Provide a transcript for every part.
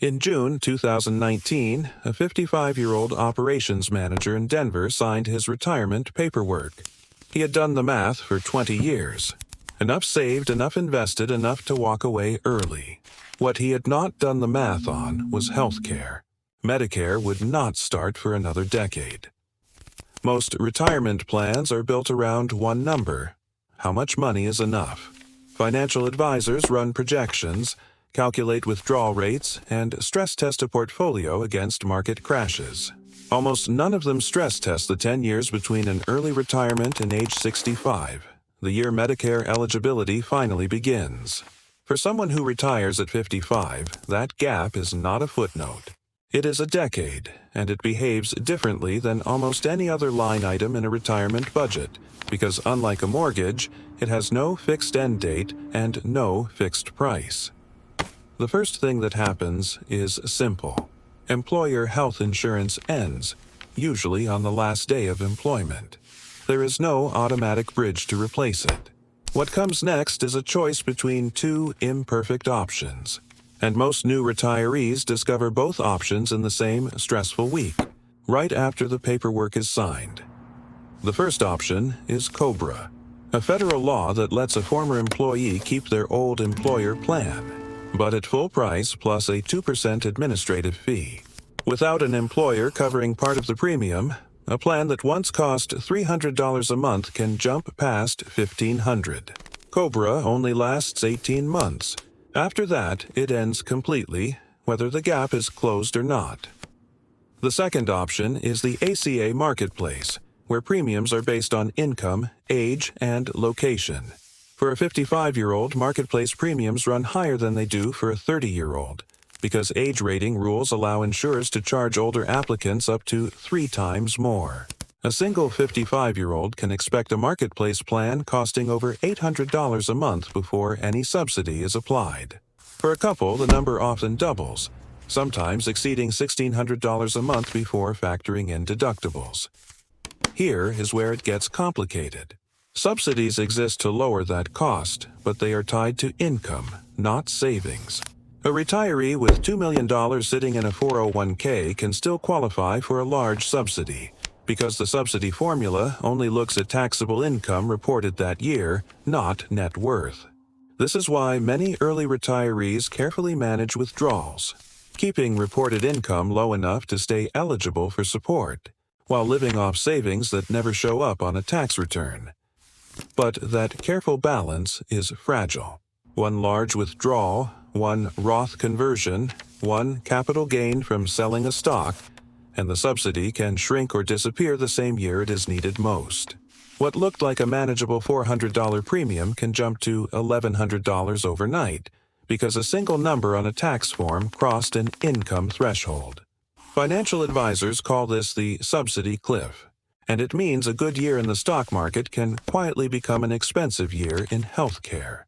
In June 2019, a 55-year-old operations manager in Denver signed his retirement paperwork. He had done the math for 20 years. Enough saved, enough invested, enough to walk away early. What he had not done the math on was health care. Medicare would not start for another decade. Most retirement plans are built around one number: how much money is enough. Financial advisors run projections, calculate withdrawal rates, and stress test a portfolio against market crashes. Almost none of them stress test the 10 years between an early retirement and age 65, the year Medicare eligibility finally begins. For someone who retires at 55, that gap is not a footnote. It is a decade, and it behaves differently than almost any other line item in a retirement budget, because unlike a mortgage, it has no fixed end date and no fixed price. The first thing that happens is simple. Employer health insurance ends, usually on the last day of employment. There is no automatic bridge to replace it. What comes next is a choice between two imperfect options. And most new retirees discover both options in the same stressful week, right after the paperwork is signed. The first option is COBRA, a federal law that lets a former employee keep their old employer plan, but at full price plus a 2% administrative fee. Without an employer covering part of the premium, a plan that once cost $300 a month can jump past $1,500. COBRA only lasts 18 months. After that, it ends completely, whether the gap is closed or not. The second option is the ACA Marketplace, where premiums are based on income, age, and location. For a 55-year-old, Marketplace premiums run higher than they do for a 30-year-old, because age rating rules allow insurers to charge older applicants up to 3 times more. A single 55-year-old can expect a Marketplace plan costing over $800 a month before any subsidy is applied. For a couple, the number often doubles, sometimes exceeding $1,600 a month before factoring in deductibles. Here is where it gets complicated. Subsidies exist to lower that cost, but they are tied to income, not savings. A retiree with $2 million sitting in a 401k can still qualify for a large subsidy, because the subsidy formula only looks at taxable income reported that year, not net worth. This is why many early retirees carefully manage withdrawals, keeping reported income low enough to stay eligible for support, while living off savings that never show up on a tax return. But that careful balance is fragile. One large withdrawal, one Roth conversion, one capital gain from selling a stock, and the subsidy can shrink or disappear the same year it is needed most. What looked like a manageable $400 premium can jump to $1,100 overnight, because a single number on a tax form crossed an income threshold. Financial advisors call this the Subsidy Cliff, and it means a good year in the stock market can quietly become an expensive year in health care.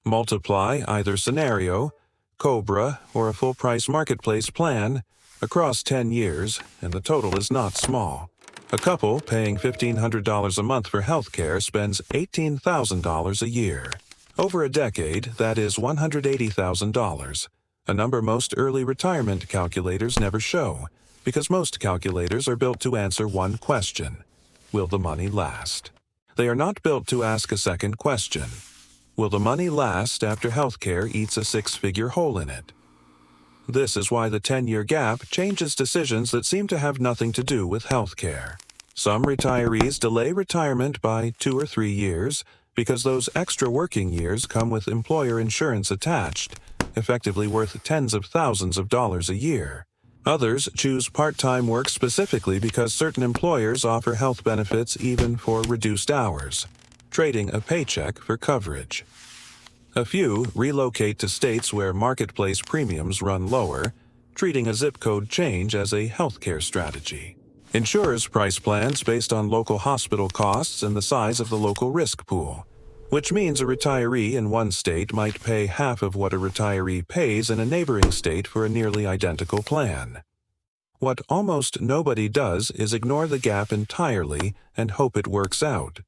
Multiply either scenario, COBRA, or a full-price Marketplace plan, across 10 years, and the total is not small. A couple paying $1,500 a month for health care spends $18,000 a year. Over a decade, that is $180,000, a number most early retirement calculators never show, because most calculators are built to answer one question: will the money last? They are not built to ask a second question: will the money last after health care eats a 6-figure hole in it? This is why the 10-year gap changes decisions that seem to have nothing to do with health care. Some retirees delay retirement by 2 or 3 years because those extra working years come with employer insurance attached, effectively worth tens of thousands of dollars a year. Others choose part-time work specifically because certain employers offer health benefits even for reduced hours, trading a paycheck for coverage. A few relocate to states where Marketplace premiums run lower, treating a zip code change as a healthcare strategy. Insurers price plans based on local hospital costs and the size of the local risk pool, which means a retiree in one state might pay half of what a retiree pays in a neighboring state for a nearly identical plan. What almost nobody does is ignore the gap entirely and hope it works out.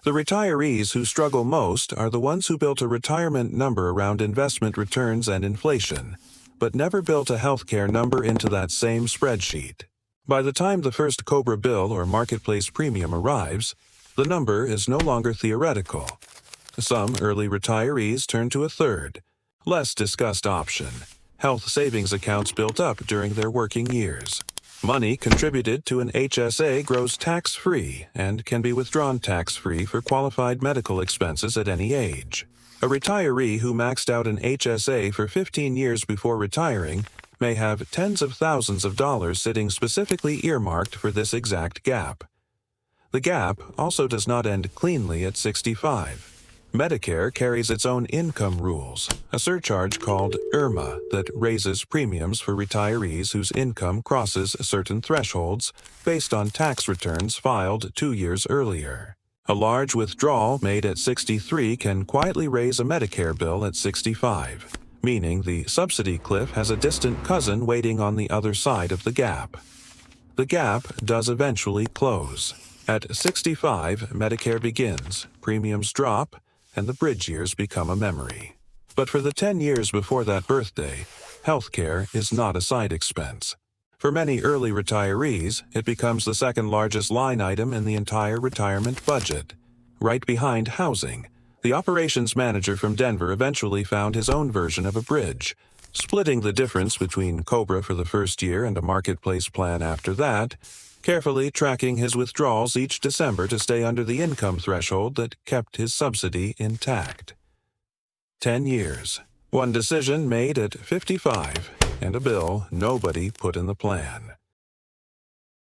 The retirees who struggle most are the ones who built a retirement number around investment returns and inflation, but never built a healthcare number into that same spreadsheet. By the time the first COBRA bill or Marketplace premium arrives, the number is no longer theoretical. Some early retirees turn to a third, less discussed option: health savings accounts built up during their working years. Money contributed to an HSA grows tax-free and can be withdrawn tax-free for qualified medical expenses at any age. A retiree who maxed out an HSA for 15 years before retiring may have tens of thousands of dollars sitting specifically earmarked for this exact gap. The gap also does not end cleanly at 65. Medicare carries its own income rules, a surcharge called IRMAA that raises premiums for retirees whose income crosses certain thresholds based on tax returns filed 2 years earlier. A large withdrawal made at 63 can quietly raise a Medicare bill at 65, meaning the subsidy cliff has a distant cousin waiting on the other side of the gap. The gap does eventually close. At 65, Medicare begins, premiums drop, and the bridge years become a memory. But for the 10 years before that birthday, healthcare is not a side expense. For many early retirees, it becomes the second largest line item in the entire retirement budget. Right behind housing, the operations manager from Denver eventually found his own version of a bridge, splitting the difference between COBRA for the first year and a Marketplace plan after that, carefully tracking his withdrawals each December to stay under the income threshold that kept his subsidy intact. 10 years. One decision made at 55, and a bill nobody put in the plan.